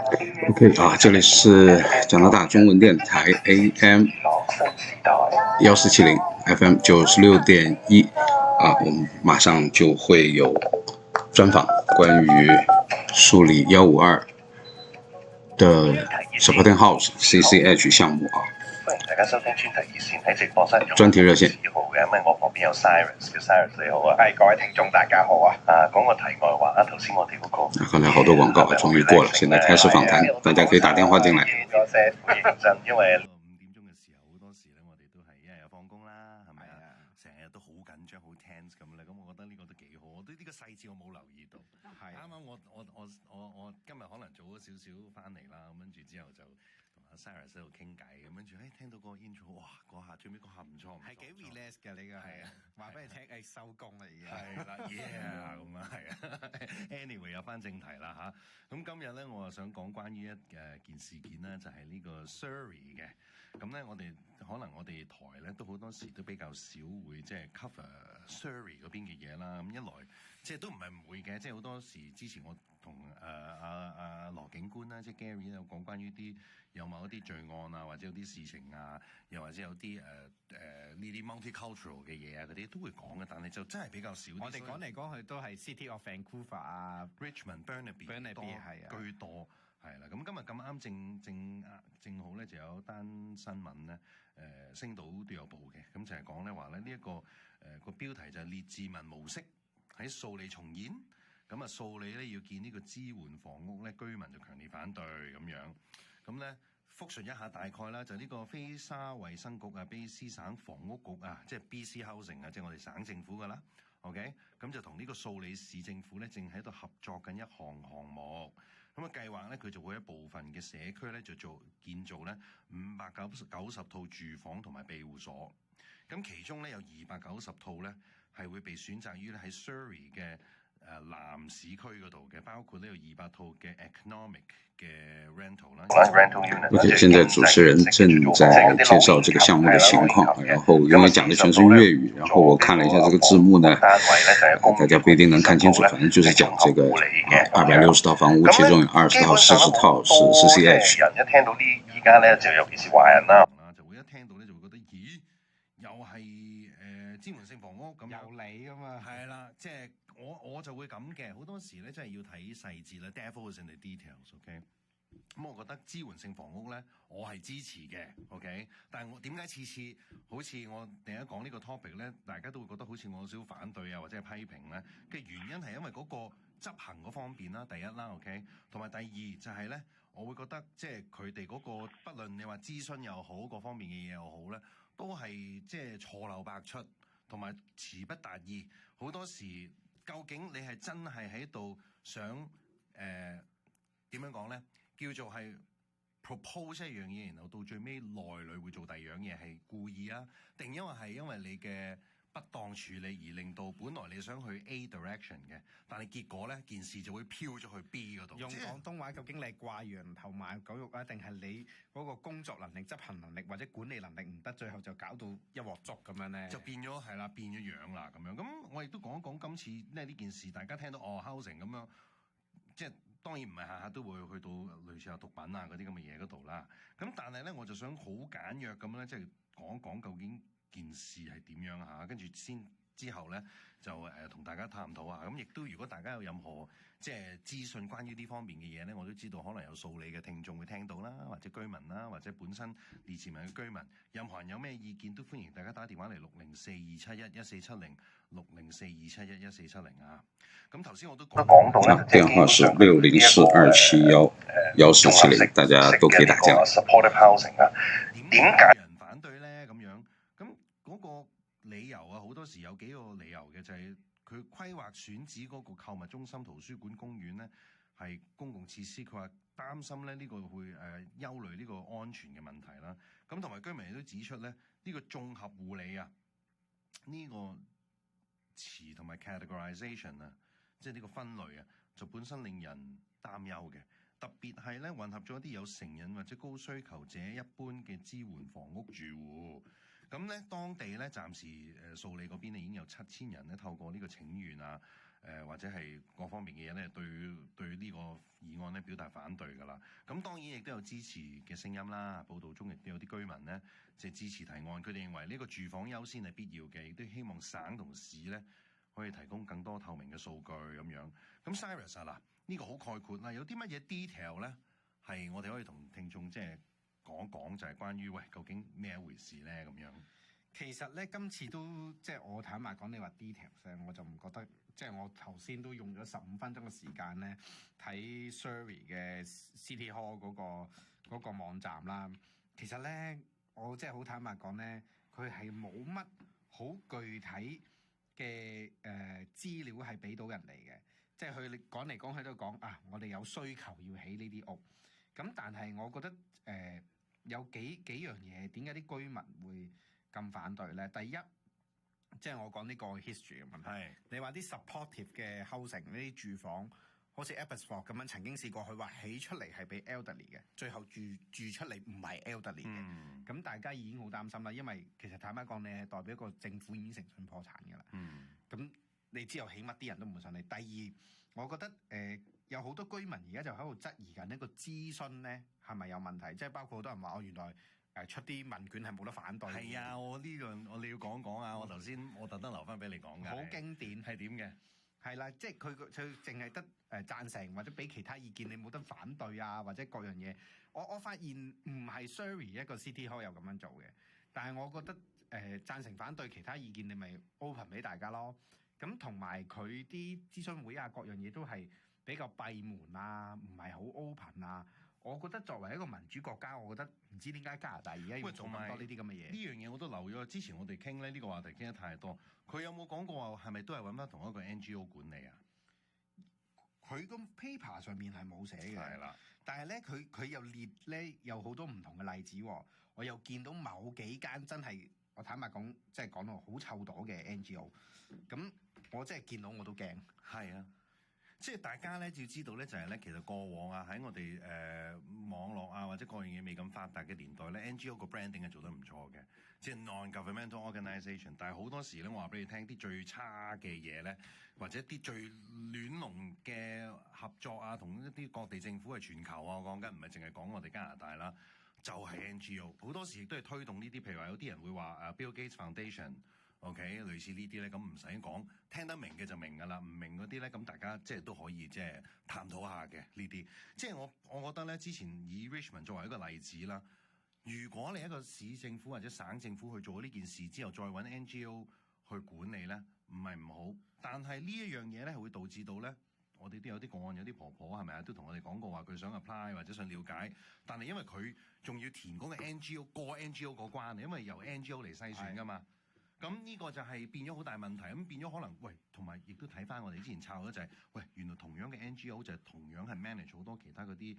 OK 啊，这里是加拿大中文电台 AM 1470 FM 96.1啊，我们马上就会有专访，关于数理152的 Supporting House CCH 項目啊。歡迎大家收聽專題熱線喺直播室專題熱線1號嘅，因為我旁邊有 Cyrus 嘅 Cyrus 你好啊，係各位聽眾大家好啊。講個題外話啊，頭先我哋嗰個剛才好多廣告終於過了，現在開始訪談，大家可以打電話進來。多謝認真，因為5點鐘嘅時候，好多時咧，我哋都係一日又放工啦，係咪啊？成日都好緊張、好 tense 咁咧，咁我覺得呢個都幾好。呢個細節我冇留意到。係啱啱我今日可能早咗少少翻嚟啦，咁跟住之後就同阿 Sarah 喺度傾偈，咁跟住聽到個 intro， 哇！嗰下最尾嗰下唔錯，係幾 relax 嘅呢個係啊，話俾你聽，收工啦已經係啦 ，yeah 咁啊係啊。Anyway 有翻正題啦嚇，咁今日咧我啊想講關於件事件咧，就係呢個 Surrey 嘅。咁咧，我哋台咧都好多時都比較少會即係 cover Surrey 嗰邊嘅嘢啦。咁一來即係都唔係唔會嘅，即係好多時之前我同阿羅警官啦，即係 Gary 有講關於有某一啲罪案啊，或者有啲事情啊，又或者有啲呢啲 multicultural 嘅嘢啊，嗰啲都會講嘅，但係就真係比較少啲。我哋講嚟講去都係 City of Vancouver 啊、Richmond、Burnaby 居多。係啦，咁今日咁啱正好咧，就有單新聞咧，星島都有報嘅，咁就係講咧話咧呢一個個標題就係列治文模式喺素里重演，咁啊素里咧要建呢個支援房屋咧，居民就強烈反對咁樣，咁咧複述一下大概啦，就呢個菲沙衛生局啊、卑斯省房屋局啊，即係 BC Housing 啊，即係我哋省政府噶啦 ，OK， 咁就同呢個素里市政府咧正喺度合作緊一項目。咁啊計劃咧，佢就會一部分嘅社區咧就建造咧590套住房同埋庇護所。咁其中咧有290套咧係會被選擇於咧喺 Surrey 嘅南市區嗰度嘅，包括呢有200套嘅 economic 嘅 rental 啦。OK， 現在主持人正在介紹這個項目的情況，然後因為講的全是粵語，然後我看了一下這個字幕呢，大家不一定能看清楚，反正就是講這個260套房屋，其中有20套、40套是 CCH。人一聽到呢依家咧，就尤其是華人啦，就會一聽到咧就會覺得，咦，又係支援性房屋咁有理噶嘛？係啦，即係我就會咁嘅，好多時咧真係要睇細節啦 ，devil is in the details，OK。咁我覺得支援性房屋咧，我係支持嘅 ，OK。但係我點解次次好似我第一講呢個 topic 咧，大家都會覺得好似我有少少反對啊，或者係批評咧嘅原因係因為嗰個執行嗰方面啦，第一啦 ，OK。同埋第二就係咧，我會覺得即係佢哋嗰個，不論你話諮詢又好，各方面嘅嘢又好咧，都係即係錯漏百出，同埋詞不達意。好多時究竟你係真係喺度想點樣講咧？叫做係 propose 一樣嘢，然後到最尾內裏會做第二樣嘢，係故意啊？定因為你嘅不當處理而令到本來你想去 A direction 嘅，但係結果咧件事就會飄咗去 B 嗰度。用廣東話，究竟你係掛羊頭賣狗肉啊，定係你嗰個工作能力、執行能力或者管理能力唔得，最後就搞到一鑊粥咁樣咧？就變咗係啦，變咗樣啦咁樣。咁我亦都講一講今次呢件事，大家聽到housing 咁樣，即係。當然唔係下下都會去到類似有毒品啊嗰啲咁嘅嘢嗰度啦。咁但係咧，我就想好簡約咁咧，即係講一講究竟件事係點樣嚇，跟住之後咧就同大家探討下。咁亦都如果大家有任何即係資訊關於呢方面嘅嘢咧，我都知道可能有數理嘅聽眾會聽到啦，或者居民啦，或者本身列治文嘅居民，任何人有咩意見都歡迎大家打電話嚟604-271-1470。604-271-1470啊！咁頭先我都講到啦，電話是604-271-1470，大家都可以打進來。點解人反對咧？咁樣咁嗰個理由啊，好多時有幾個理由嘅，就係佢規劃選址嗰個購物中心、圖書館、公園咧係公共設施，佢話擔心咧呢個會憂慮呢個安全嘅問題啦。咁同埋居民亦都指出咧，呢個綜合護理啊，呢個詞同埋 categorization 啊，即係呢個分類啊，就本身令人擔憂嘅。特別係咧混合咗啲有成癮或者高需求者一般嘅支援房屋住戶。咁咧當地咧暫時素里嗰邊咧已經有7000人咧透過呢個請願啊，或者係各方面嘅嘢咧，對呢個議案咧表達反對㗎啦。咁當然亦都有支持嘅聲音啦。報道中亦都有啲居民咧，即係支持提案。佢哋認為呢個住房優先係必要嘅，亦都希望省同市咧可以提供更多透明嘅數據咁樣。咁 Cyrus 啊，嗱，呢個好概括啦。有啲乜嘢 detail 咧係我哋可以同聽眾即係講講，就係關於究竟咩一回事咧咁樣。其實咧，今次都即係我坦白講，你話 details 我就唔覺得。即係我頭先都用咗15分鐘嘅時間咧，睇 Surrey 嘅 City Hall 嗰個網站啦。其實咧，我即係好坦白講咧，佢係冇乜好具體嘅資料係俾到人哋嘅。即係佢講嚟講去都講啊，我哋有需求要起呢啲屋。咁但係我覺得有幾樣嘢，點解啲居民會咁反對咧？第一，即係我講呢個 history 嘅問題。係你話啲 supportive 嘅 housing 呢啲住房，好似 Abbotsford 咁樣，曾經試過佢話起出嚟係俾 elderly 嘅，最後住出嚟唔係 elderly 嘅。咁大家已經好擔心啦，因為其實坦白講，你係代表一個政府已經誠信破產㗎啦。咁你之後起乜啲人都唔會信你。第二，我覺得有好多居民而家就喺度質疑緊呢個諮詢咧係咪有問題，即係包括好多人話原來。出啲問卷係冇得反對。係啊，我呢樣我哋要講講啊！我頭先我特登留翻俾你講㗎。好經典係點嘅？係啦，即係佢淨係得贊成或者俾其他意見，你冇得反對啊，或者各樣嘢。我發現唔係 Surrey 一個 City Hall 有咁樣做嘅，但係我覺得贊成反對其他意見，你咪 open 俾大家咯。咁同埋佢啲諮詢會啊，各樣嘢都係比較閉門啊，唔係好 open 啊。我覺得作為一個民主國家，我覺得唔知點解加拿大而家要做咁多呢啲咁嘅嘢。呢樣嘢我都留咗。之前我哋傾咧呢個話題傾得太多。佢有冇講過話係咪都係揾翻同一個 NGO 管理啊？佢個 paper 上面係冇寫嘅。係啦，但係咧佢又列咧有好多唔同嘅例子。我又見到某幾間真係我坦白講，即係講到好臭朵嘅 NGO。咁我真係見到我都驚。係啊。即係大家咧要知道咧，就係咧，其實過往啊喺我哋網絡啊或者各樣嘢未咁發達嘅年代咧，NGO 個 branding 係做得唔錯嘅，即係 non-governmental organisation。但係好多時咧，我話俾你聽，啲最差嘅嘢咧，或者啲最亂龍嘅合作啊，同一啲各地政府係全球啊，我講緊唔係淨係講我哋加拿大啦，就係 NGO。好多時亦都係推動呢啲，譬如話有啲人會話Bill Gates Foundation。OK， 類似呢啲咧，咁唔使講，聽得明嘅就明㗎啦，唔明嗰啲咧，咁大家即係都可以即係探討下嘅呢啲。即係我覺得咧，之前以 Richmond 作為一個例子啦，如果你一個市政府或者省政府去做呢件事之後，再揾 NGO 去管理咧，唔係唔好。但係呢一樣嘢咧，係會導致到咧，我哋都有啲個案，有啲婆婆係咪啊，都同我哋講過話佢想 apply 或者想了解，但係因為佢仲要填嗰個 NGO 過 NGO 嗰關，因為由 NGO 嚟篩選㗎嘛。咁呢個就係變咗好大問題，咁變咗可能同埋亦都睇翻我哋之前抄咗就係，原來同樣嘅 NGO 就係同樣係 manage 好多其他嗰啲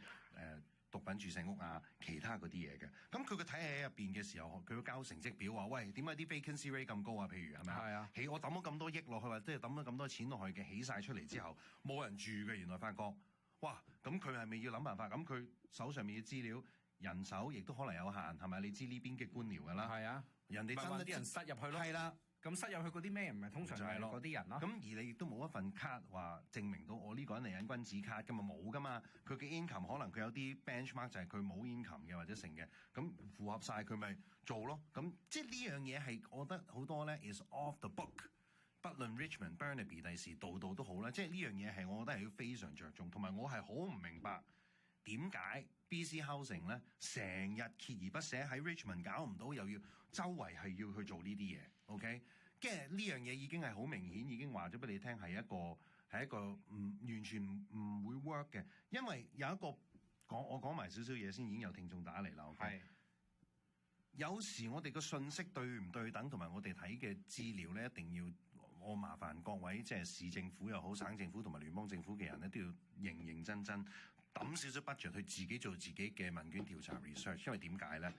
毒品注射屋啊，其他嗰啲嘢嘅。咁佢個體系喺入邊嘅時候，佢會交成績表話，點解啲 vacancy rate 咁高啊？譬如係咪啊？係啊，我抌咗咁多億落去，或者係抌咗咁多錢落去嘅，起晒出嚟之後冇人住嘅，原來發覺，哇！咁佢係咪要諗辦法？咁佢手上面嘅資料、人手亦都可能有限，係咪？你知呢邊嘅官僚㗎啦。係啊。人哋真係啲人塞入去咯，係啦，咁塞入去嗰啲咩人，唔係通常就係嗰啲人咯。咁而你亦都冇一份卡話證明到我呢個人嚟緊君子卡，咁啊冇噶嘛。佢嘅 income 可能佢有啲 benchmark 就係佢冇 income 嘅或者成嘅，咁符合晒佢咪做咯。咁即係呢樣嘢係我覺得好多咧 is off the book。不論 Richmond、Burnaby 第時度都好啦，即係呢樣嘢係我覺得係要非常着重，同埋我係好唔明白點解。BC Housing 咧，成日鍥而不捨喺 Richmond 搞唔到，又要周圍係要去做呢啲嘢，OK？跟住呢樣嘢已經係好明顯，已經話咗俾你聽係一個完全唔會 work 嘅，因為有一個我講埋少少嘢先，已經有聽眾打嚟啦。OK？有時我哋個信息對唔對等，同埋我哋睇嘅資料咧，一定要我麻煩各位即係市政府又好、省政府同埋聯邦政府嘅人咧，都要認認真真。抌少少 budget 去自己做自己嘅問卷調查 research， 因為點解咧？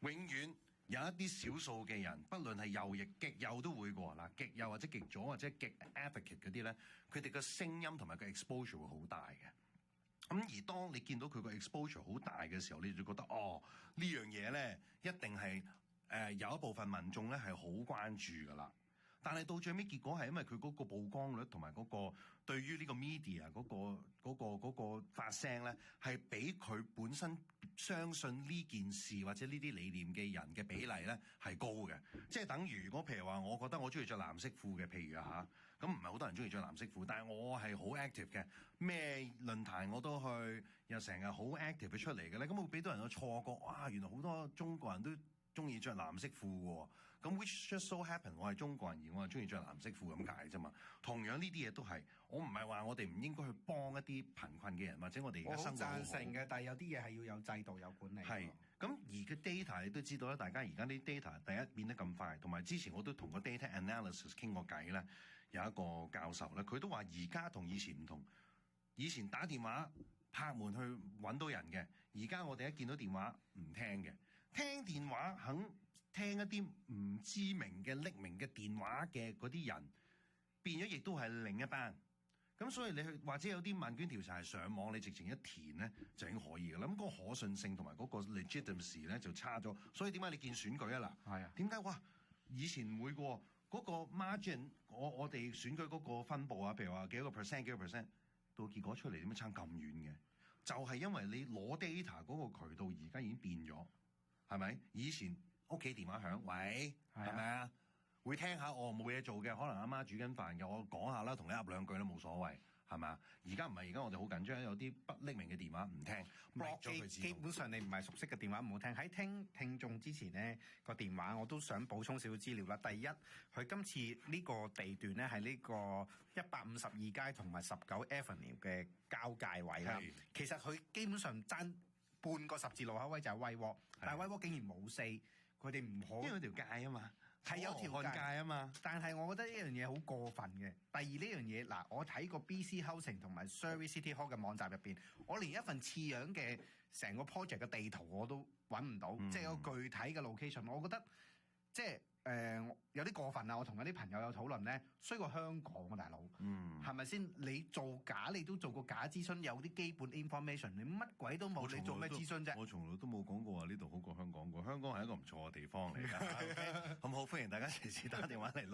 永遠有一啲少數嘅人，不論係右翼、極右都會過嗱，極右或者極左或者極 advocate 嗰啲咧，佢哋嘅聲音同埋個 exposure 會好大嘅。咁而當你見到佢個 exposure 好大嘅時候，你就覺得呢樣嘢咧一定係有一部分民眾咧係好關注㗎啦。但係到最尾結果係因為佢嗰個曝光率同埋嗰個對於呢個 media 嗰個發聲咧，係比佢本身相信呢件事或者呢啲理念嘅人嘅比例咧係高嘅。即係等於如果譬如話，我覺得我中意着藍色褲嘅，譬如咁唔係好多人中意着藍色褲，但係我係好 active 嘅，咩論壇我都去，又成日好 active 佢出嚟嘅咧，咁會俾到人個錯覺，哇！原來好多中國人都中意着藍色褲喎。咁 which just so happen 我係中國人而我係中意着藍色褲咁解啫嘛。同樣呢啲嘢都係，我唔係話我哋唔應該去幫一啲貧困嘅人，或者我哋而家生活好好。我好贊成嘅，但係有啲嘢係要有制度有管理。係。咁而個 data 你都知道啦，大家而家啲 data 第一變得咁快，同埋之前我都同個 data analysis 傾過偈咧，有一個教授咧，佢都話而家同以前唔同，以前打電話拍門去揾到人嘅，而家我哋一見到電話唔聽嘅，聽電話肯聽一啲唔知名嘅匿名嘅電話嘅嗰啲人，變咗亦都係另一班。咁所以你去或者有啲問卷調查係上網，你直情一填咧就已經可以嘅啦。咁嗰個可信性同埋嗰個 legitimacy 咧就差咗。所以點解你見選舉啊嗱？係啊。點解哇？以前唔會嘅嗰個 margin，我哋選舉嗰個分佈啊，譬如話幾多個 percent 到結果出嚟點解差咁遠嘅？就係因為你攞 data 嗰個渠道而家已經變咗，係咪？以前屋企電話響，喂，係咪啊？會聽下我冇嘢做嘅，可能阿媽煮緊飯嘅，我講下啦，同你噏兩句都冇所謂，係咪啊？而家唔係，而家我哋好緊張，有啲不匿名嘅電話唔聽，滅咗佢。基本上你唔係熟悉嘅電話唔好聽。喺聽眾之前呢個電話，我都想補充少少資料啦。第一，佢今次呢個地段咧係呢個152街同埋19 Avenue 嘅交界位啦。其實佢基本上爭半個十字路口位就係威窩，但係威窩竟然冇四，佢哋唔可，因為有條街啊嘛。係有條界啊嘛，但係我覺得呢樣嘢好過分嘅。第二呢樣嘢嗱，我睇過 BC Housing 同埋 Surrey City Hall 嘅網站入邊，我連一份似樣嘅成個 project 嘅地圖我都揾唔到，即係有具體嘅 location。我覺得即係有啲過分啊！我同有啲朋友有討論咧，衰過香港啊，大佬，係咪先？你做假你都做過假諮詢，有啲基本 information，你乜鬼都冇，你做咩諮詢啫？我從來都冇講過話呢度好過香港過，香港係一個唔錯嘅地方嚟㗎。咁好，歡迎大家隨時打電話嚟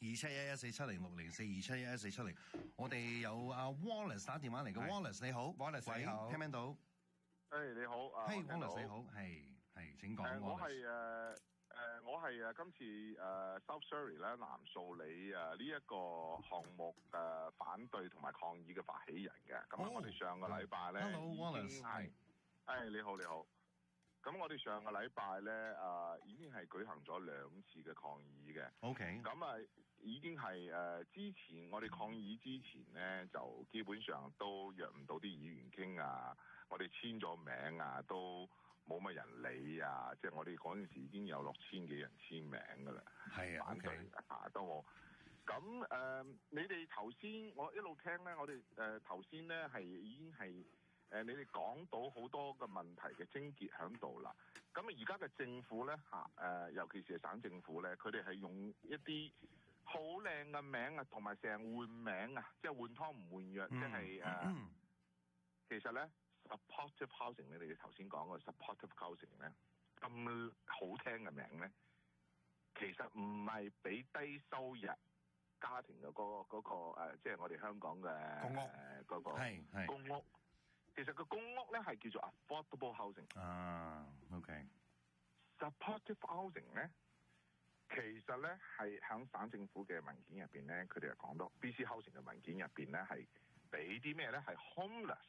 604-271-1470，604-271-1470。我哋有阿 Wallace 打電話嚟嘅，Wallace 你好，Wallace 你好，聽唔聽到？你好，Wallace 你好，係請講。我係今次South Surrey 咧南素里呢一個項目反對同埋抗議嘅發起人嘅。咁我哋上個禮拜咧已經係你好。咁我哋上個禮拜咧已經係舉行咗2次嘅抗議嘅。OK。咁已經係之前我哋抗議之前咧，就基本上都約唔到啲議員傾啊，我哋簽咗名啊都冇乜人理啊！即係我哋嗰陣時已經有6000幾人簽名㗎啦，係啊，反對都好。咁你哋頭先我一路聽咧，我哋頭先咧係已經係你哋講到好多嘅問題嘅症結喺度啦。咁而家嘅政府咧尤其是係省政府咧，佢哋係用一啲好靚嘅名啊，同埋成日換名啊，即係換湯唔換藥，即係其實咧。Supportive housing 你哋頭先講嘅 supportive housing 咧，咁好聽嘅名咧，其實唔係俾低收入家庭嘅嗰個即係我哋香港嘅公屋嗰個公屋。其實個公屋咧係叫做 affordable housing。OK。Supportive housing 咧，其實咧係響省政府嘅文件入邊咧，佢哋係講到 BC housing 嘅文件入邊咧係俾啲咩咧係 homeless。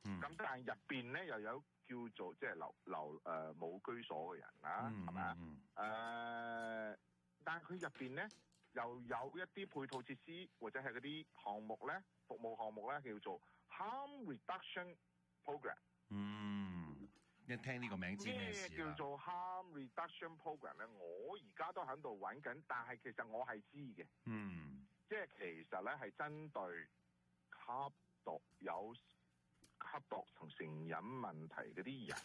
咁但係入邊咧又有叫做即係冇居所嘅人啦，係咪啊？但係佢入邊咧又有一啲配套設施或者係嗰啲項目咧，服務項目咧叫做 harm reduction program。一聽呢個名知咩事啦？咩叫做 harm reduction program 咧？我而家都喺度揾緊，但係其實我係知嘅。即係其實咧係針對吸毒同成癮問題嗰啲人，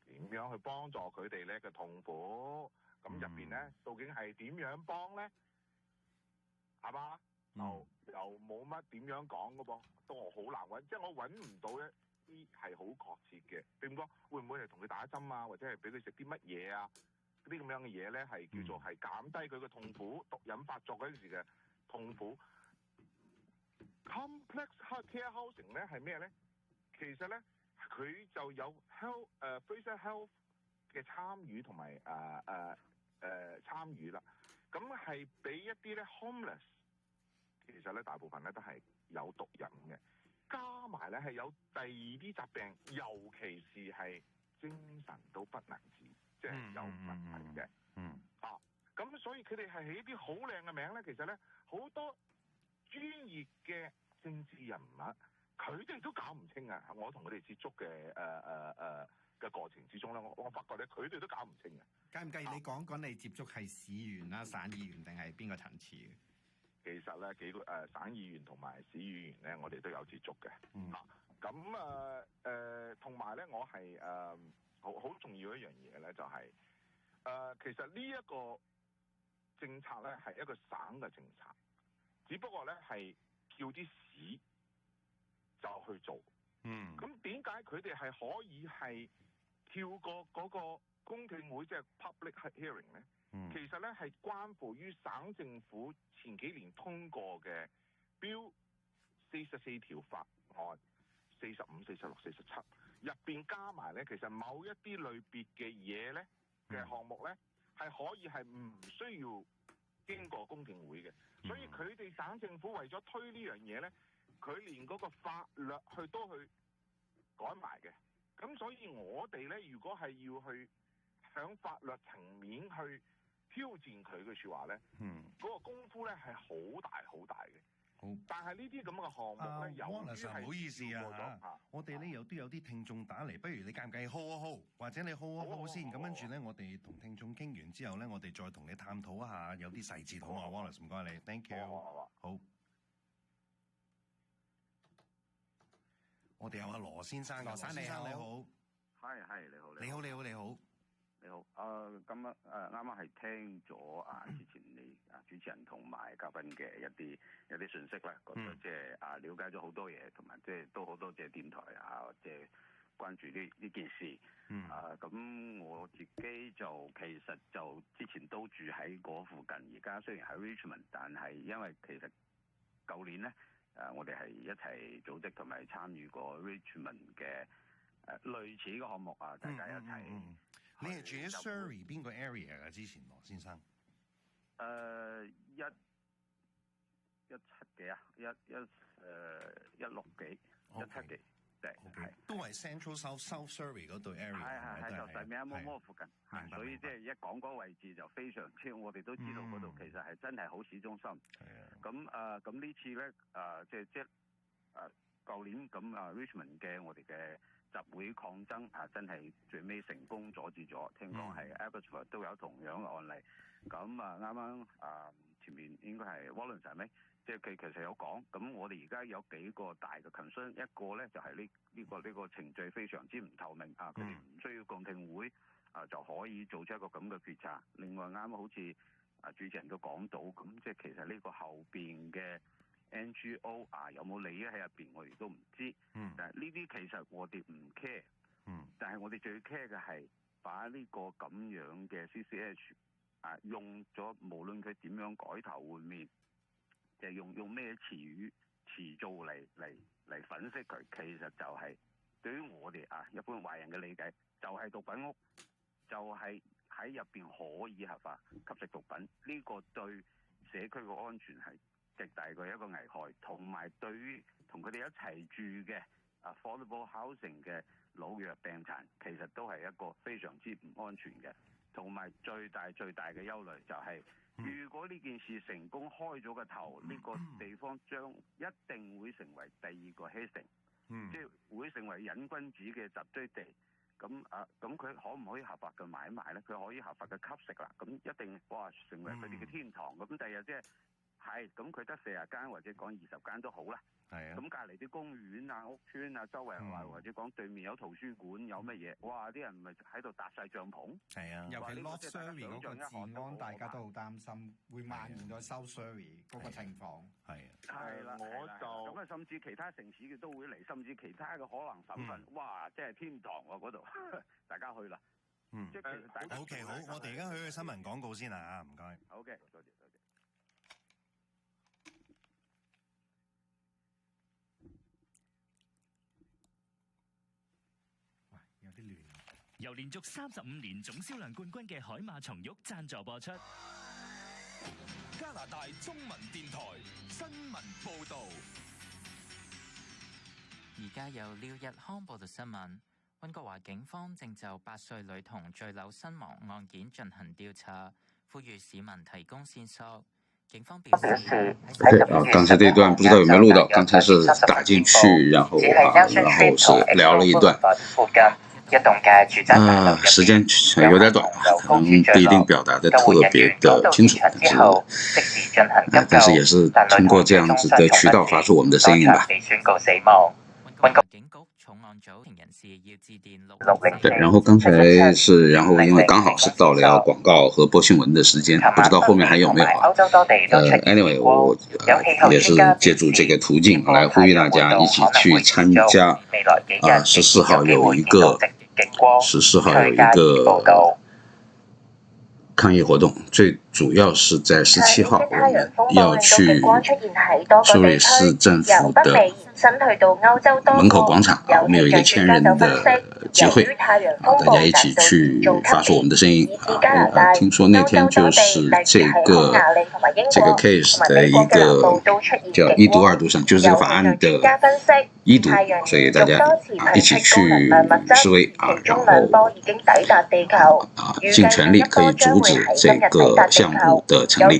點樣去幫助佢哋咧嘅痛苦？咁入邊咧，究竟係點樣幫咧？係嘛？又冇乜點樣講嘅噃，都好難揾，即係我揾唔到一啲係好確切嘅。譬如講，會唔會係同佢打針啊，或者係俾佢食啲乜嘢啊？啲咁樣嘅嘢咧，係叫做係減低佢嘅痛苦，毒癮發作嗰陣時嘅痛苦。Complex care housing 咧係咩咧？其實咧佢就有 Fraser Health 嘅參與同埋參與啦。咁係俾一啲咧 homeless， 其實咧大部分咧都係有毒癮嘅，加埋咧係有第二啲疾病，尤其是係精神都不能治，即係有問題嘅。咁所以佢哋係起啲好靚嘅名咧，其實咧好多專業嘅政治人物，佢哋都搞唔清啊！我同佢哋接觸嘅過程之中咧，我發覺咧佢哋都搞唔清嘅。計唔計你講講你接觸係市議員啦、省議員定係邊個層次嘅？其實咧幾個省議員同埋市議員咧，我哋都有接觸嘅。咁同埋咧，我係好重要一樣嘢咧，就係其實呢一個政策咧係一個省嘅政策，只不過咧係叫啲市就去做。咁點解佢哋係可以係跳過嗰個公聽會，即係 public hearing 咧？其實咧係關乎於省政府前幾年通過嘅 Bill 44條法案45、46、47入邊加埋咧，其實某一啲類別嘅嘢咧嘅項目咧係可以係唔需要經過公聽會嘅。所以佢哋省政府為咗推呢樣嘢咧，佢連嗰個法律都去改埋嘅。咁所以我哋咧，如果係要去響法律層面去挑戰佢嘅説話咧，嗰個功夫咧係好大好大嘅。但係呢啲咁嘅項目咧，由於係唔好意思啊，我哋咧都有啲聽眾打嚟，不如你介唔介意 hold 一 hold，或者你 hold 一 hold 先，咁跟住咧，我哋同聽眾傾完之後咧，我哋再同你探討一下有啲細節，好啊 Wallace 唔該你 ，thank you，好。我哋有阿羅先生，羅先生你好，係你好，你好。你好，咁啱啱係聽咗之前你主持人同埋嘉賓嘅一啲信息啦，覺得即係了解咗好多嘢，同埋即係都好多謝電台即係關注呢件事。咁我自己就其實就之前都住喺嗰附近，而家雖然喺 Richmond， 但係因為其實舊年咧我哋係一齊組織同埋參與過 Richmond 嘅類似嘅項目大家一齊。你係住喺 Surrey 邊個 area 㗎？之前羅先生117幾116幾117幾，係都係 Central South Surrey 嗰度 area， 係就細面一摸附近，所以即係一講嗰個位置就非常之，我哋都知道嗰度其實係真係好市中心。咁呢次咧即係舊年咁Richmond 嘅我哋嘅集會抗爭真係最尾成功阻止咗。聽講係 Abbotsford 都有同樣嘅案例。咁啱啱前面應該係 Wallace 係咪？即係佢其實有講。咁我哋而家有幾個大嘅 concern， 一個咧就係呢個程序非常之唔透明佢哋唔需要公聽會就可以做出一個咁嘅決策。另外啱啱好似主持人都講到，咁即係其實呢個後邊嘅NGO 有冇利益喺入邊，我哋都唔知。但係呢啲其實我哋唔 care。但係我哋最 care 嘅係把呢個咁樣嘅 CCH 用咗，無論佢點樣改頭換面，就係用咩詞造嚟粉飾佢，其實就係對於我哋一般華人嘅理解，就係毒品屋，就係喺入邊可以合法吸食毒品。呢個對社區嘅安全係極大嘅一個危害，同埋對於同佢哋一齊住嘅affordable housing 嘅老弱病殘，其實都係一個非常之唔安全嘅。同埋最大嘅憂慮就係，如果呢件事成功開咗個頭，呢個地方將一定會成為第二個 Hastings，即係會成為癮君子嘅集堆地。咁佢可唔可以合法嘅買賣咧？佢可以合法嘅吸食啦，咁一定成為佢哋嘅天堂。咁第日即係咁佢得40間或者講20間都好啦。咁隔離啲公園屋村周圍或者講對面有圖書館有乜嘢，啲人咪喺度搭晒帳篷。尤其 North Surrey 嗰個治安，大家都好擔心會蔓延到 South Surrey 嗰個情況。係啦，咁甚至其他城市嘅都會嚟，甚至其他嘅可能省份，即係天堂嗰度，大家去啦。即係其實大家 OK 好，我哋而家去新聞廣告先啊，唔該。好嘅，多謝。有啲亂。由連續35年總銷量冠軍嘅海馬松玉贊助播出。加拿大中文電台新聞報導。而家由廖日康報道新聞。溫哥華警方正就8歲女童墜樓身亡案件進行調查，呼籲市民提供線索。警方表示，剛才這一段不知道有沒有錄到，剛才是打進去，然後是聊了一段。時間有點短，可能不一定表達得特別的清楚，但是也是通過這樣子的渠道發出我們的聲音吧。對，然後剛才是，然後因為剛好是到了要廣告和播新聞的時間，不知道後面還有沒有啊？Anyway，我也是借助這個途徑來呼籲大家一起去參加14號有一個抗議活動，最主要是在17號，我們要去蘇黎世政府的門口廣場，我們有一個千人的集會，大家一起去發出我們的聲音。聽說那天就是這個 case 的一個叫一讀二讀審，就是這個法案的一讀，所以大家一起去示威然後盡全力可以阻止這個項目的成立。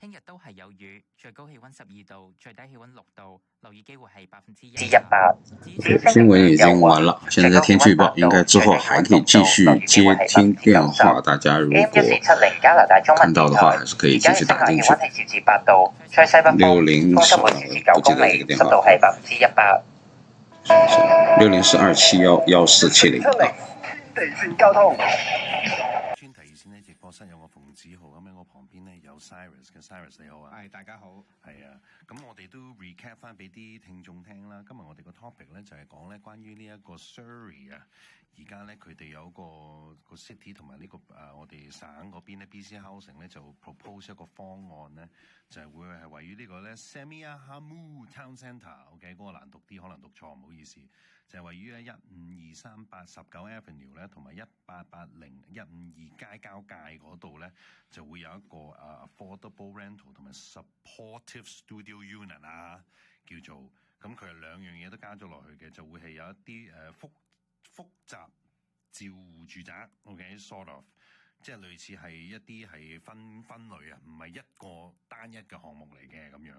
聽日都係有雨，最高氣溫12度，最低氣溫6度，留意機會係1%。新聞已經完了，現在天氣預報，應該之後還可以繼續接聽電話，大家如果看到的話，還是可以繼續打進去。60是不記得這個電話。60是2711470。地線交通。專題熱線呢，直播室有我馮子豪，咁喺我旁邊呢有 Cyrus 嘅 Cyrus 你好啊。係大家好。係啊，咁我哋都 recap 翻俾啲聽眾聽啦。今日我哋個 topic 咧就係講咧關於呢一個 Surrey 啊，而家咧佢哋有個 city 同埋呢個我哋省嗰邊咧 BC Housing 咧就 propose 一個方案咧，就係會係位於呢個咧 Semiahmoo Town Centre，OK， 嗰個難讀啲，可能讀錯，唔好意思。就係位於咧1523819 Avenue 咧，同埋1880152街交界嗰度咧，就會有一個affordable rental 同埋 supportive studio unit 啊，叫做咁佢係兩樣嘢都加咗落去嘅，就會係有一啲複雜照護住宅 ，OK，sort of， 即係類似係一啲係分類啊，唔係一個單一嘅項目嚟嘅咁樣。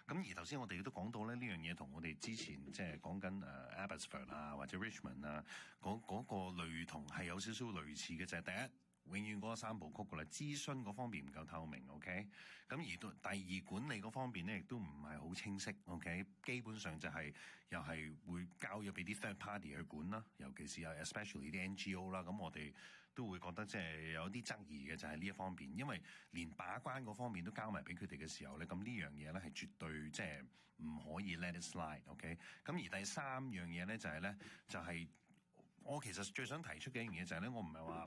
咁而頭先我哋都講到咧，呢樣嘢同我哋之前即係講緊Abbotsford 啊或者 Richmond 啊嗰個類同係有少少類似嘅，就係第一永遠嗰個三部曲㗎啦，諮詢嗰方面唔夠透明 ，OK， 咁而第二管理嗰方面咧亦都唔係好清晰 ，OK， 基本上就係又係會交咗俾啲 third party 去管啦，尤其是especially 啲 NGO 啦，咁我哋都會覺得即係有啲質疑嘅就係呢一方面，因為連把關嗰方面都交埋俾佢哋嘅時候咧，咁呢樣嘢咧係絕對即係唔可以 let it slide，OK？ 咁而第三樣嘢咧就係我其實最想提出嘅一樣嘢就係咧，我唔係話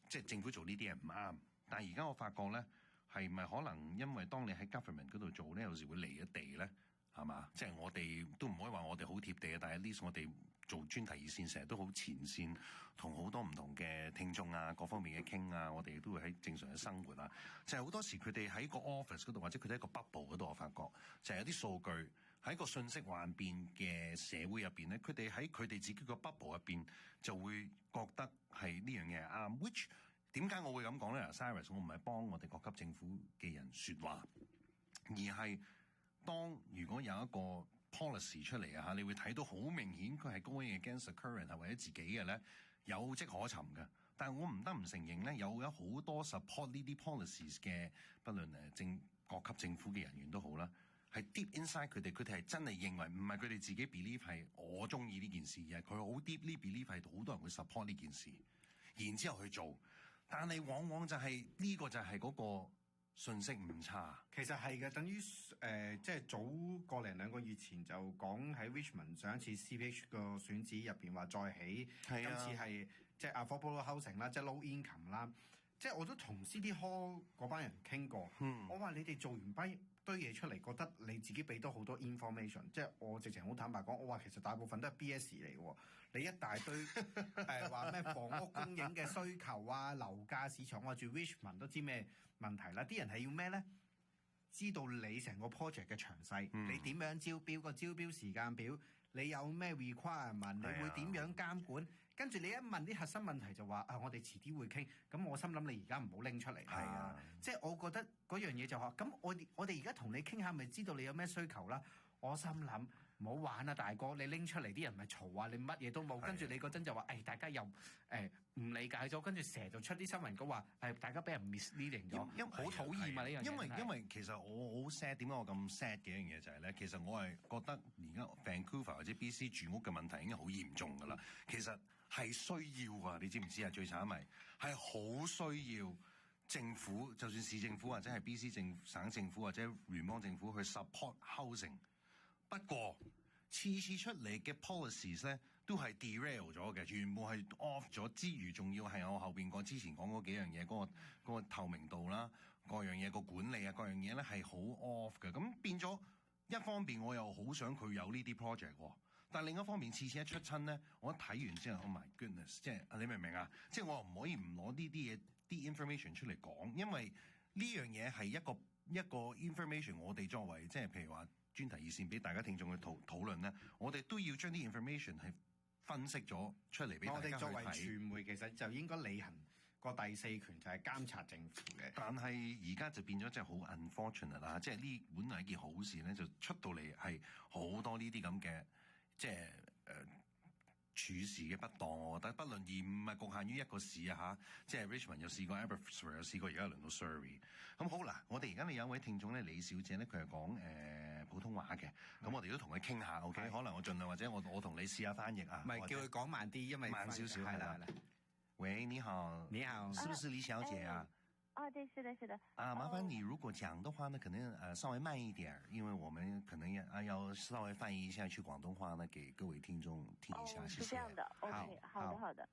即係政府做呢啲嘢唔啱，但係而家我發覺咧係咪可能因為當你喺 government 嗰度做咧，有時會離咗地咧，係嘛？即係我哋都唔可以話我哋好貼地嘅，但係 at least 我哋做專題熱線成日都好前線，同好多唔同嘅聽眾啊，各方面嘅傾啊，我哋都會喺正常嘅生活啊。就係好多時佢哋喺個 office 嗰度，或者佢哋喺個 bubble 嗰度，我發覺就係有啲數據喺個信息幻變嘅社會入邊咧，佢哋喺佢哋自己個 bubble 入邊就會覺得係呢樣嘢係啱。which 點解我會咁講咧？Cyrus， 我唔係幫我哋各級政府嘅人説話，而係當如果有一個 policy 出嚟啊，你會睇到好明顯佢係 going against the current 或者自己嘅咧，有跡可尋嘅。但係我唔得唔承認咧，有好多 support 呢啲 policies 嘅，不論各級政府嘅人員都好啦，係 deep inside 佢哋係真係認為唔係佢哋自己 believe 係我中意呢件事，而係佢好 deeply believe 係好多人會 support 呢件事，然之後去做。但係往往就係呢個就係嗰個信息唔差。其實係嘅，等於即係早個零兩個月前就講喺 Richmond 上一次 CPH 個選址入邊話再起，今次係即係 affordable housing 啦，即係 low income 啦。即係我都同 City Hall 嗰班人傾過，我話你哋做完堆嘢出嚟，覺得你自己俾到好多 information， 即係我直情好坦白講，我話其實大部分都係 BS 嚟喎，你一大堆話咩房屋供應嘅需求啊、樓價市場，我話住 Richmond 都知咩問題啦，啲人係要咩咧？知道你成個 project 嘅詳細，你點樣招標，個招標時間表，你有咩 requirement，你會點樣監管？跟住你一問啲核心問題就話我哋遲啲會傾。咁我心諗你而家唔好拎出嚟啦。即係我覺得嗰樣嘢就話，咁我哋而家同你傾下，咪知道你有咩需求啦。我心諗唔好玩啦，大哥，你拎出嚟啲人咪嘈啊，你乜嘢都冇。跟住你嗰陣就話大家又唔理解咗，跟住成日就出啲新聞稿話大家俾人 misleading 咗，好討厭啊呢樣嘢。因為其實我好 sad， 點解我咁 sad 嘅一樣嘢就係咧，其實我係覺得而家 Vancouver 或者 BC 住屋嘅問題已經好嚴重㗎啦。其實係需要啊，你知唔知啊？最慘咪係好需要政府，就算市政府或者係 BC 省政府或者聯邦政府去 support housing。不過次出嚟嘅 policies 咧都係 derail 咗嘅，全部係 off 咗之餘，仲要係我後邊之前講嗰幾樣嘢，嗰個透明度啦，各樣嘢個管理啊，各樣嘢咧係好 off 嘅。咁變咗一方面我又好想佢有呢啲 project 喎。但另一方面，次一出親咧，我一睇完之後 ，Oh my goodness！ 即係你明唔明啊？即係我唔可以唔攞呢啲嘢、啲 information 出嚟講，因為呢樣嘢係一個 information， 我哋作為即係譬如話專題熱線俾大家聽眾去討論咧，我哋都要將啲 information 係分析咗出嚟俾大家去睇。我哋作為傳媒，其實就應該履行個第四權，就係監察政府嘅。但係而家就變咗即係好 unfortunate 啦，即係呢本來係一件好事咧，就出到嚟係好多呢啲咁嘅。即係處事嘅不當，我覺得不論而唔係局限於一個市啊嚇，即係 Richmond 有試過 Abbotsford 有試過，而家輪到 Surrey。咁好啦，我哋而家有一位聽眾咧，李小姐咧，佢係講普通話嘅，咁我哋都同佢傾下 ，OK？可能我盡量或者我同你試下翻譯啊，唔係叫佢講慢啲，因為慢少少係啦。喂，你好，你好，是不是李小姐啊？對，是的，是的。麻煩你如果講的話呢，可能稍微慢一點，因為我們可能要稍微翻譯一下去廣東話呢，給各位聽眾聽一下。是這樣的，OK，好的。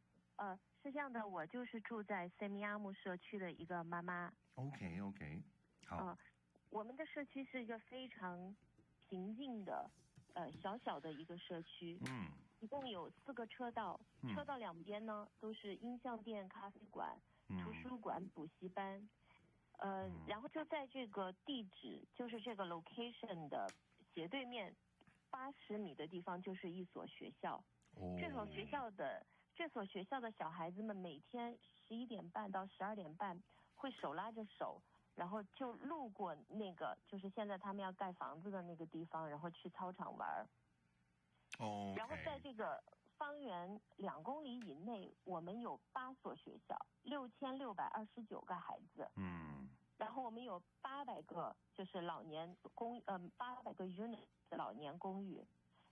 是這樣的，我就是住在 Semiahmoo 社區的一個媽媽。OK，好。我們的社區是一個非常平靜的，小的一個社區。一共有4個車道，車道兩邊呢都是音像店、咖啡館。圖書館、補習班，然後就在這個地址，就是這個 location 的斜對面80米的地方，就是一所學校。這所學校的小孩子們每天11點半到12點半會手拉着手，然後就路過那個就是現在他們要蓋房子的那個地方，然後去操場玩。然後在這個方圓2公里以內，我們有8所學校，6629個孩子。然後我們有800個就是老年800個 unit 的老年公寓。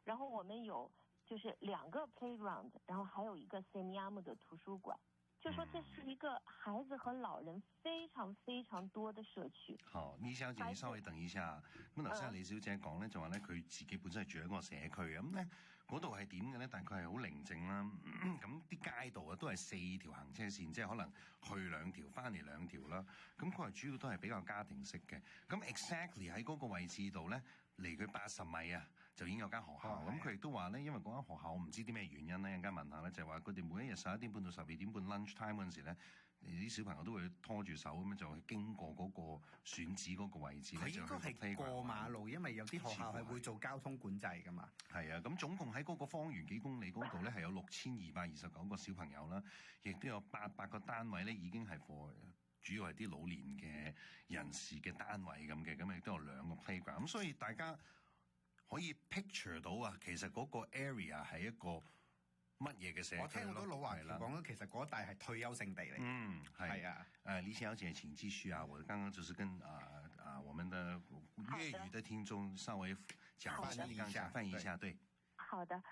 然後我們有就是2個 playground， 然後還有一個 Semiahmoo 的圖書館。就說這是一個孩子和老人非常非常多的社區。好，李小姐，你稍微等一下。咁頭先李小姐講咧，就話咧佢自己本身係住喺個社區，咁咧嗰度係點嘅咧？大概係好寧靜啦。咁啲街道啊都係4條行車線，即係可能去2條，翻嚟2條啦。咁佢係主要都係比較家庭式嘅。咁 exactly 喺嗰個位置度咧，離佢80米啊，就已經有間學校。咁佢亦都話咧，因為嗰間學校我唔知啲咩原因咧，陣間問下咧，就係話佢哋每一日11點半到12點半 lunch time 嗰陣時咧，啲小朋友都會拖住手咁樣就經過嗰個選址嗰個位置咧，就去飛過馬路，因為有啲學校係會做交通管制㗎嘛。係啊，咁總共喺嗰個方圓幾公里嗰度咧，係有6229個小朋友啦，亦都有800個單位咧，已經係 for 主要係啲老年嘅人士嘅單位咁嘅，咁亦都有2個 playground。咁所以大家可以 picture 到啊，其實嗰個 area 係一個乜嘢嘅社區？我聽好多老華僑講咧，其實嗰一帶係退休聖地嚟。係啊。李小姐請繼續啊！我剛剛就是跟我們的粵語的聽眾稍微翻譯一下，對。好的。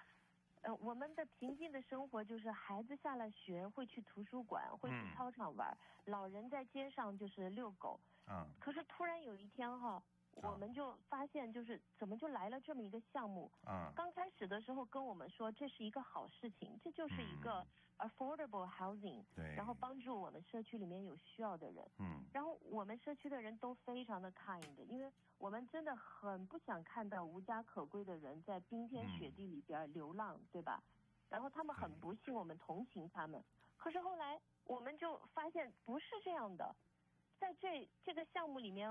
我們的平靜的生活就是孩子下了學會去圖書館，會去操場玩，老人在街上就是遛狗，可是突然有一天哈，我们就发现就是怎么就来了这么一个项目。刚开始的时候跟我们说这是一个好事情，这就是一个 affordable housing，然后帮助我们社区里面有需要的人。然后我们社区的人都非常的 kind， 因为我们真的很不想看到无家可归的人在冰天雪地里边流浪，对吧？然后他们很不幸，我们同情他们。可是后来我们就发现不是这样的，在这个项目里面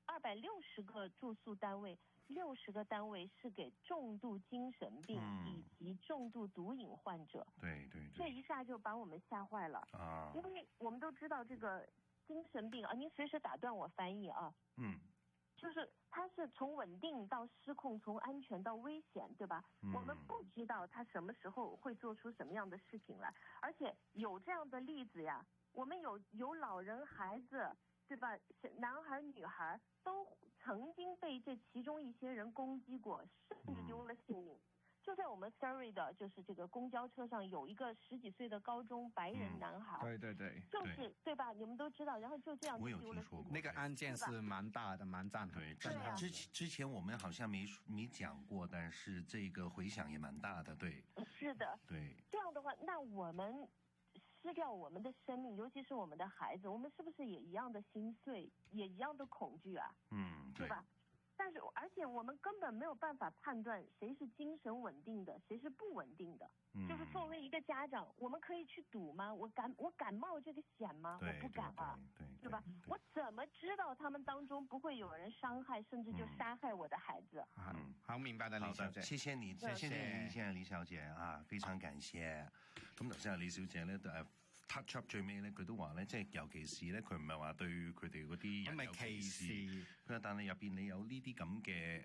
，260个住宿单位，60个单位是给重度精神病以及重度毒瘾患者。对，这一下就把我们吓坏了因为我们都知道这个精神病您随时打断我翻译啊。就是它是从稳定到失控，从安全到危险，对吧？我们不知道他什么时候会做出什么样的事情来，而且有这样的例子呀，我们有老人、孩子，对吧？男孩、女孩都曾经被这其中一些人攻击过，甚至丢了性命。就在我们 Surrey 的，就是这个公交车上有一个10几岁的高中白人男孩，对，就是对吧？你们都知道，然后就这样丢了性命。那个案件是蛮大的，蛮震撼。对，之前我们好像没讲过，但是这个回响也蛮大的，对。是的。对。这样的话，那我们失掉我们的生命，尤其是我们的孩子，我们是不是也一样的心碎，也一样的恐惧啊？对吧？但是，而且我们根本没有办法判断谁是精神稳定的，谁是不稳定的。就是作为一个家长，我们可以去赌吗？我敢冒这个险吗？我不敢啊，对吧？我怎么知道他们当中不会有人伤害，甚至就杀害我的孩子？好明白的，李小姐。謝謝你，李小姐啊，非常感謝。咁頭先李小姐咧touch up 最尾咧，佢都話咧，即係尤其是咧，佢唔係話對佢哋嗰啲人有歧視，佢話但係入邊你有呢啲咁嘅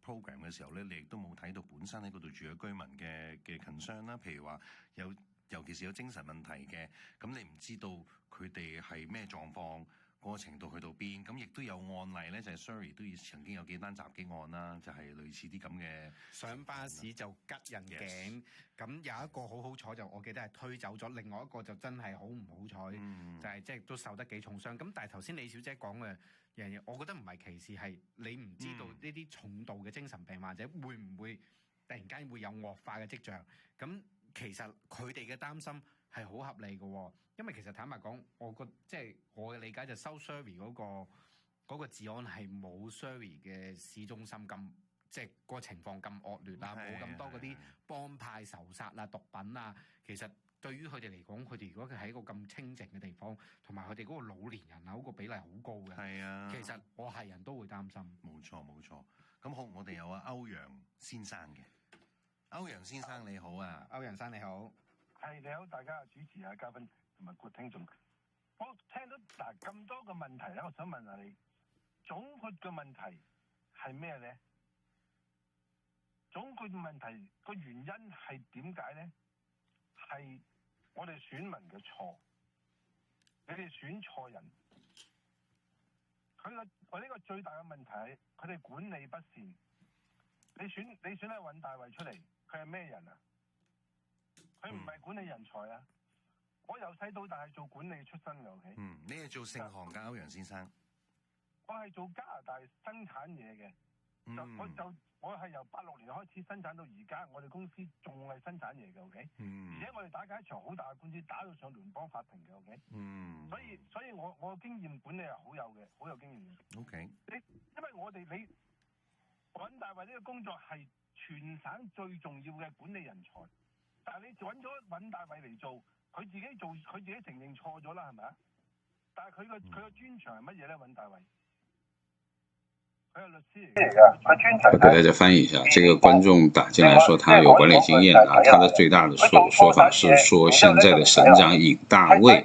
program 嘅時候咧，你亦都冇睇到本身喺嗰度住嘅居民嘅 concern 啦，譬如話尤其是有精神問題嘅，咁你唔知道佢哋係咩狀況。嗰個程度去到邊，咁亦都有案例咧，就係 Surrey 都曾經有幾單襲擊案啦，就係類似啲咁嘅。上巴士就拮人頸，咁有一個好彩就我記得係推走咗，另外一個就真係好唔好彩，就係即係都受得幾重傷。咁但係頭先李小姐講嘅樣嘢，我覺得唔係歧視，係你唔知道呢啲重度嘅精神病患者會唔會突然間會有惡化嘅跡象。咁其實佢哋嘅擔心係好合理嘅喎。因為其實坦白講，即係我嘅理解就South Surrey嗰個治安係冇 Surrey 嘅市中心咁，即係個情況咁惡劣啦，冇咁多嗰啲幫派仇殺啊、毒品啊。其實對於佢哋嚟講，佢哋如果佢喺一個咁清靜嘅地方，同埋佢哋嗰個老年人啊嗰個比例好高嘅。係啊，其實我係人都會擔心。冇錯。咁好，我哋有歐陽先生嘅。歐陽先生你好啊，歐陽生你好。係你好，大家主持啊，嘉賓。同埋個聽眾，我聽到咁多個問題咧，我想問下你，總括嘅問題係咩咧？總括嘅問題個原因係點解咧？係我哋選民嘅錯，你哋選錯人。我呢個最大嘅問題係佢哋管理不善。你選阿尹大衛出嚟，佢係咩人啊？佢唔係管理人才啊！我由細到大係做管理出身嘅 ，OK？ 你係做盛行㗎，歐陽先生。我係做加拿大生產嘢嘅，我係由86年開始生產到而家，我哋公司仲係生產嘢嘅 ，OK？而且我哋打緊一場好大嘅官司，打到上聯邦法庭嘅 ，OK？所以我經驗管理係好有經驗嘅。OK？因為你尹大衛呢個工作係全省最重要嘅管理人才，但係你揾咗尹大衛嚟做。佢自己承認錯咗啦，係咪啊？但係佢個專長係乜嘢咧？尹大衛，佢係律師嚟嘅，佢專長。給大家翻譯一下，這個觀眾打進來說他有管理經驗啊，他的最大的說法是說現在的省長尹大衛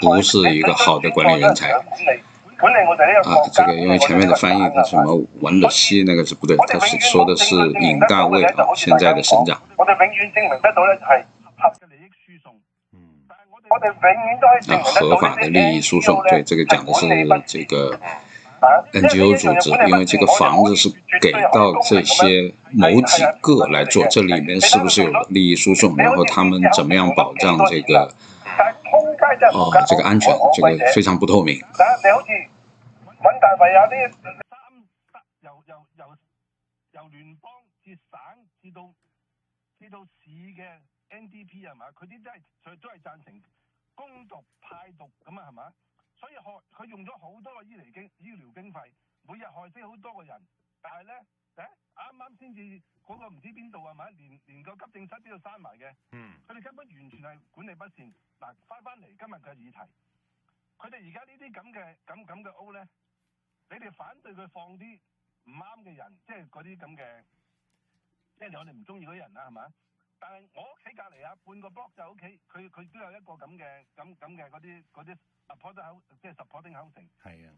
不是一個好的管理人才。這個因為前面的翻譯他什麼尹律師那個是不對，他是說的是尹大衛啊，現在的省長。我哋永遠證明得到咧係合嘅利益輸送。我哋永遠都可以證明得到合法的利益輸送，對，這個講的是這個 NGO 組織，因為這個房子是給到這些某幾個來做，這裡面是不是有利益輸送，然後他們怎麼樣保障這個這個安全，這個非常不透明。揾大圍有啲由聯邦至省至到市嘅 NDP 係嘛？佢啲都係贊成公獨派獨咁啊係嘛？所以佢用咗好多個醫療經費，每日害死好多個人，但係咧啱先至嗰個唔知邊度係咪？連個急症室都要閂埋嘅。佢哋根本完全係管理不善。嗱，翻嚟今日嘅議題，佢哋而家呢啲咁嘅 O 咧，你哋反對佢放啲唔啱嘅人，即係嗰啲咁嘅，即係我哋唔中意嗰啲人啦，係咪？但係我屋企隔離啊，半個 block 就屋企，佢都有一個咁嘅嗰啲 supporting housing。係啊，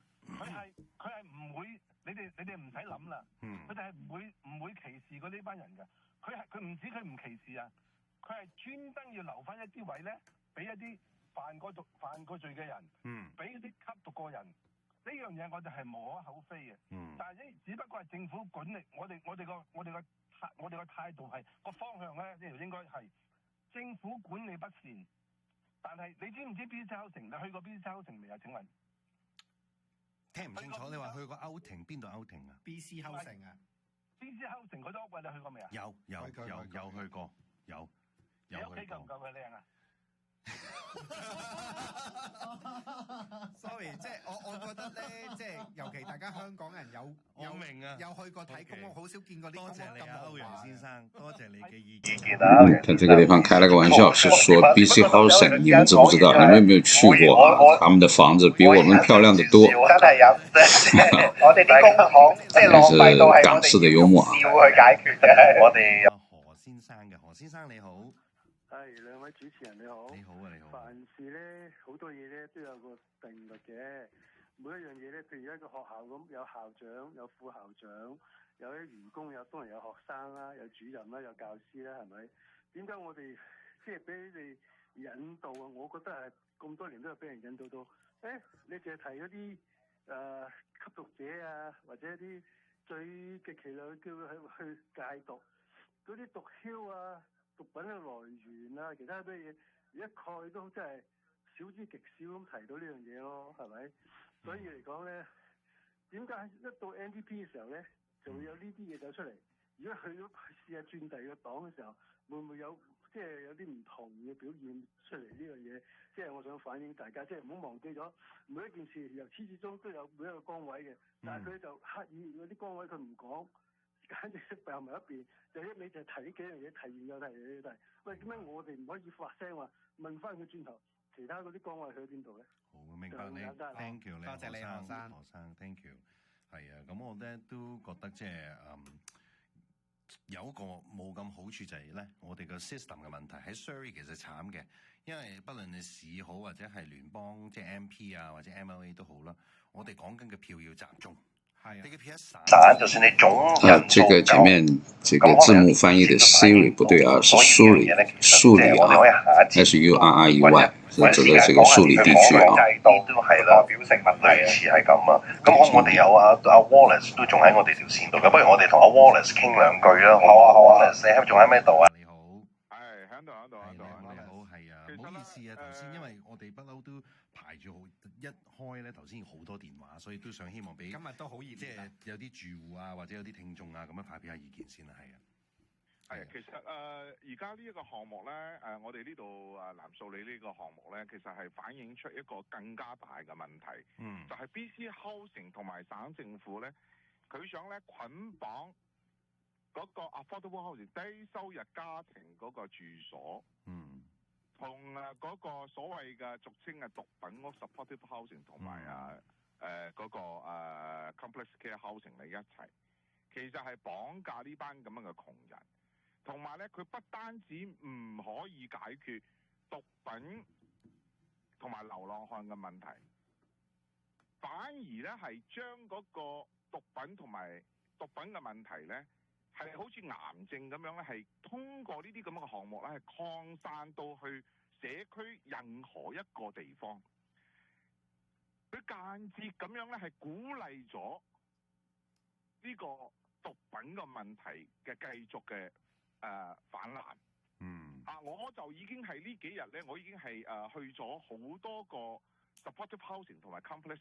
佢係唔會，你哋唔使諗啦。佢哋係唔會歧視嗰呢班人嘅。佢唔止佢唔歧視啊，佢係專登要留翻一啲位咧，俾一啲犯過罪嘅人，俾啲吸毒個人。呢樣嘢我哋係無可厚非嘅。但係只不過係政府管理，我哋個態度係個方向咧，呢條應該係政府管理不善。但係你知唔知 BC Housing？ 你去過 BC Housing 未啊？請問？聽唔清楚，你話去過Outing邊度Outing啊 ？BC Housing 啊 ！BC Housing 嗰啲屋你去過未啊？有去過，有。你屋企夠唔夠佢靚啊？Sorry， 即係我覺得咧，即係尤其大家香港人有明啊，有去過睇公屋，好少見過啲公屋咁豪華。多謝你啊，歐陽先生，多謝你嘅意見。他這個地方開了個玩笑，是說 BC Housing， 你們知不知道？你們有沒有去過啊？他們的房子比我們漂亮得多。真係有，我哋啲公帑即係浪費到係港式的幽默啊。要去解決嘅，我哋。何先生你好。係兩位主持人你好。你好啊，你好。凡事咧好多嘢咧都有個定律嘅，每一樣嘢咧，譬如一個學校咁，有校長、有副校長，有啲員工，當然有學生啦，有主任啦，有教師啦，係咪？點解我哋即係俾你哋引導啊？我覺得係咁多年都係俾人引導到，你淨係提嗰啲吸毒者啊，或者一啲最極其量叫佢去戒毒，嗰啲毒梟啊。毒品嘅來源啊，其他咩嘢一概都真係少之極少咁提到呢樣嘢咯，係咪？所以嚟講咧，點解一到 NDP 嘅時候咧，就會有呢啲嘢走出嚟？如果去咗試下轉第二個黨嘅時候，會唔會有即係有啲唔同嘅表現出嚟呢樣嘢？即係我想反映大家，即係唔好忘記咗每一件事由始至終都有每一個崗位嘅，但係佢就刻意嗰啲崗位佢唔講。簡直掉埋一邊，就一味就提呢幾樣嘢，提完又提，提。喂，點解我哋唔可以發聲話問翻佢轉頭，其他嗰啲崗位去邊度咧？好，明白你 ，thank you 你，多謝你何生 ，thank you。係啊，咁我咧都覺得即係有一個冇咁好處就係咧，我哋個 system 嘅問題喺 Surrey 其實慘嘅，因為不論係市好或者係聯邦即係 MP 啊或者 MLA 都好啦，我哋講緊嘅票要集中。就算你總這個前面這個字幕翻譯的 Surrey 不對啊，是蘇里啊 ，SURREY，是指的這個蘇里地區啊。都係啦，表成問題似係咁啊。咁我哋有阿 Wallace 都仲喺我哋條線度嘅，不如我哋同阿 Wallace 傾兩句啦。好啊，Wallace 你仲喺咩度啊？你好，係喺度。你好，係啊，唔好意思啊，頭先因為我哋不嬲都排住好一開咧，頭先好多電話，所以都想希望俾今日都好熱，即係有啲住戶啊，或者有啲聽眾啊，咁樣發表下意見先啦，係啊。係啊，其實而家呢一個項目咧，我哋呢度南素里呢個項目咧，其實係反映出一個更加大嘅問題，就係 BC Housing 同埋省政府咧，佢想咧捆綁嗰個 affordable housing 低收入家庭嗰個住所，同嗰個所謂嘅俗稱嘅毒品屋 supportive housing 同埋嗰個complex care housing 嚟一齊，其實係綁架呢班咁樣嘅窮人，同埋咧佢不單止唔可以解決毒品同埋流浪漢嘅問題，反而咧係將嗰個毒品同埋毒品嘅問題咧係好似癌症咁樣咧，係通過呢啲咁樣嘅項目咧係擴散到去社區任何一個地方，佢間接咁樣咧係鼓勵咗呢個毒品嘅問題嘅繼續嘅泛濫。我就已經係呢幾日咧，我已經係去咗好多個 supportive housing 同埋 complex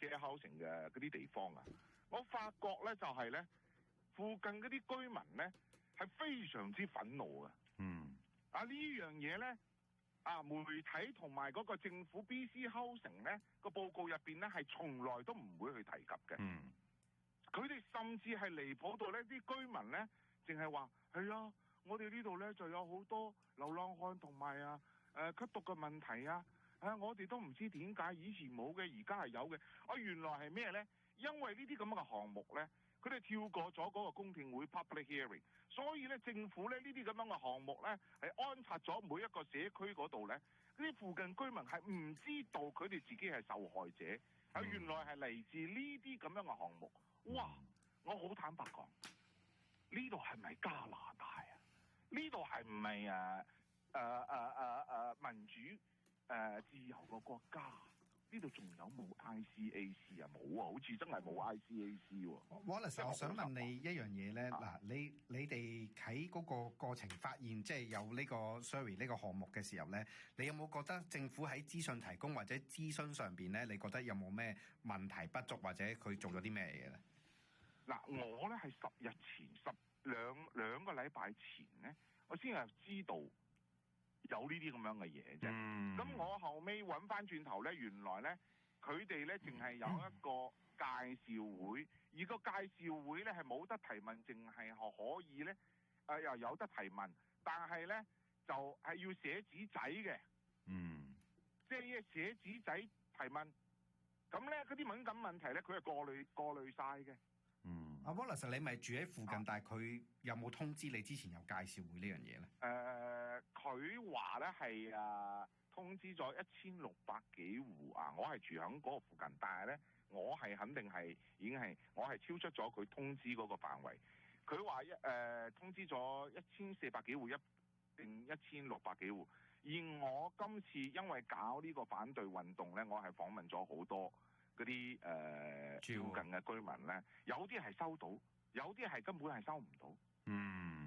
care housing 嘅嗰啲地方啊，我發覺咧就係咧附近嗰啲居民咧係非常之憤怒嘅。呢樣嘢咧媒體同埋嗰個政府 BC Housing 咧個報告入邊咧係從來都唔會去提及嘅。佢哋甚至係離譜到咧啲居民咧淨係話係啊，我哋呢度咧就有好多流浪漢同埋吸毒嘅問題啊！我哋都唔知點解以前冇嘅，而家係有嘅。原來係咩咧？因為呢啲咁嘅項目咧，佢哋跳過咗嗰個公聽會 public hearing， 所以咧政府咧呢啲咁樣嘅項目咧係安插咗每一個社區嗰度咧，呢啲附近居民係唔知道佢哋自己係受害者，原來係嚟自呢啲咁樣嘅項目。哇！我好坦白講，呢度係咪加拿大啊？呢度係唔係民主自由嘅國家？呢度仲有冇 ICAC 啊？冇啊，好似真係冇 ICAC 喎。Wallace， 我想問你一樣嘢咧，你哋喺嗰個過程發現即係有呢個 Surrey 呢個項目嘅時候咧，你有冇覺得政府喺資訊提供或者諮詢上邊咧，你覺得有冇咩問題不足或者佢做咗啲咩嘢咧？我咧係10日前兩個禮拜前咧，我先係知道有呢啲咁樣嘅嘢啫。咁我後尾揾翻轉頭咧，原來咧佢哋咧淨係有一個介紹會，而個介紹會咧係冇得提問，淨係可以咧又有得提問，但係咧就係要寫紙仔嘅。即係寫紙仔提問，咁咧嗰啲敏感問題咧，佢係過濾晒嘅。阿 Wallace， 你咪住喺附近，但係佢有冇通知你之前有介紹會呢樣嘢咧？佢話咧係通知咗1600幾戶我係住響嗰個附近，但係咧我係肯定係已經係我係超出咗佢通知嗰個範圍。佢話通知咗1400幾戶定1600幾戶，而我今次因為搞呢個反對運動咧，我係訪問咗好多嗰啲附近嘅居民咧，有啲係收到，有啲係根本係收唔到。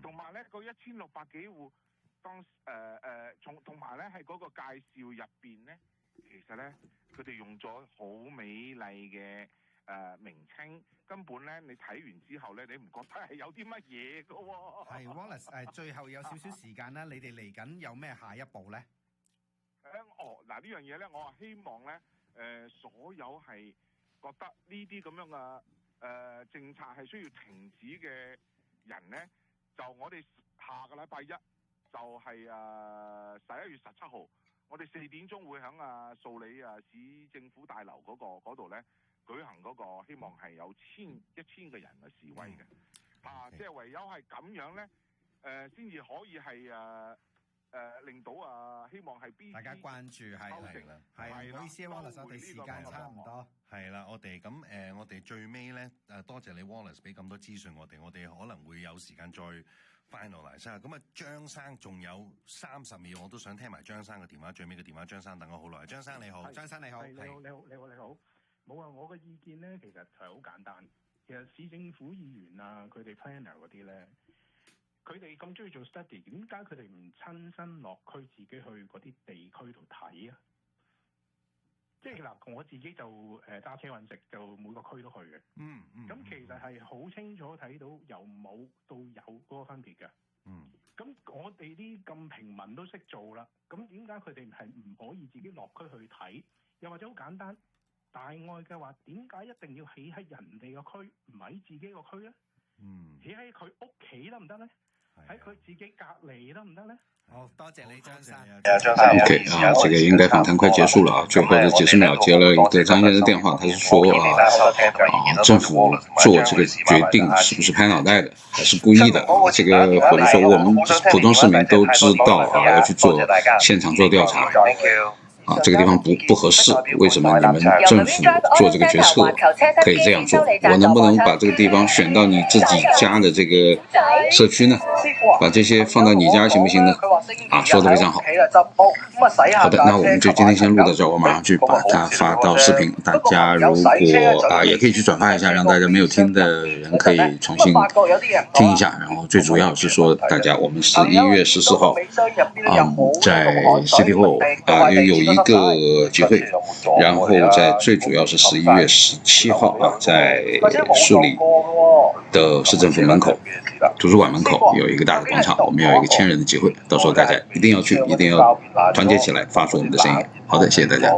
同埋咧，個1600幾戶當同埋咧係嗰個介紹入邊咧，其實咧佢哋用咗好美麗嘅名稱，根本咧你睇完之後咧，你唔覺得係有啲乜嘢嘅喎？係 Wallace， 最後有少少時間啦，你哋嚟緊有咩下一步咧？呢樣嘢咧，我係希望咧。所有係覺得呢啲咁樣嘅政策係需要停止嘅人咧，就我哋下個禮拜一就係11月17號，我哋4點鐘會喺素里市政府大樓嗰度咧舉行嗰個，希望係有1000個人嘅示威嘅，即係唯有係咁樣咧，先至可以係令到希望係 BC 大家關注係啦，唔好意思，Wallace， 我哋時間差唔多。係啦，我哋咁我哋最尾咧多謝你 Wallace 俾咁多資訊我哋可能會有時間再 finalize 咁張生仲有30秒，我都想聽埋張生嘅電話，最尾嘅電話，張生等我好耐。張生你好，張生你好，你好，冇啊！我嘅意見咧其實係好簡單，其實市政府議員佢哋 planner 嗰啲咧。佢哋咁中意做 study， 點解佢哋唔親身落區自己去嗰啲地區度睇啊？即係我自己就揸車揾食，就每個區都去嘅。咁其實係好清楚睇到由冇到有嗰個分別嘅。咁我哋啲咁平民都識做啦，咁點解佢哋係唔可以自己落區去睇？又或者好簡單，大愛嘅話，點解一定要起喺人哋個區，唔喺自己個區咧？起喺佢屋企得唔得咧？喺佢自己隔離得唔得咧？好多謝你張生。OK 這個應該訪談快結束了最後的幾十秒接了一個張先生的電話，他是說政府做這個決定是不是拍腦袋的，還是故意的？這個或者說我們普通市民都知道要去做現場做調查。這個地方不合適，為什麼你們政府做這個決策可以這樣做？我能不能把這個地方選到你自己家的這個社區呢？把这些放到你家行不行呢？啊，说的非常好。好的，那我们就今天先录到这，我马上去把它发到视频。大家如果也可以去转发一下，让大家没有听的人可以重新听一下。然后最主要是说，大家我们11月14号在 City Hall 有一个集会，然后最主要是11月17号在树里的市政府门口、图书馆门口有一个大的广场，我们要有一个1000人的集会，到时候大家一定要去，一定要团结起来，发出我们的声音。好的，谢谢大家。